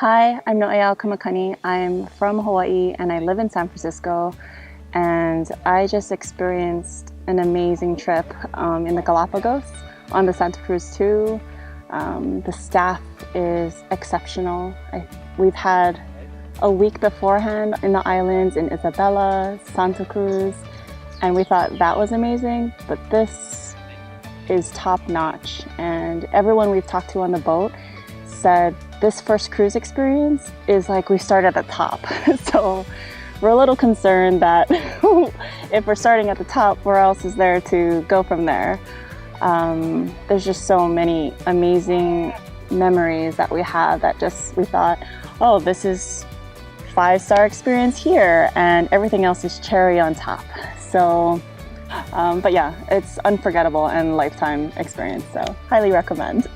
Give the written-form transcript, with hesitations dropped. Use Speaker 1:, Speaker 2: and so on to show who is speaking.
Speaker 1: Hi, I'm Noelle Kamakani. I'm from Hawaii and I live in San Francisco, and I just experienced an amazing trip in the Galapagos on the Santa Cruz 2. The staff is exceptional. We've had a week beforehand in the islands in Isabela, Santa Cruz, and we thought that was amazing, but this is top notch. And everyone we've talked to on the boat said this first cruise experience is like we start at the top. So we're a little concerned that if we're starting at the top, where else is there to go from there? There's just so many amazing memories that we have that we thought, oh, this is 5-star experience here, and everything else is cherry on top. So, but yeah, it's unforgettable and lifetime experience, so highly recommend.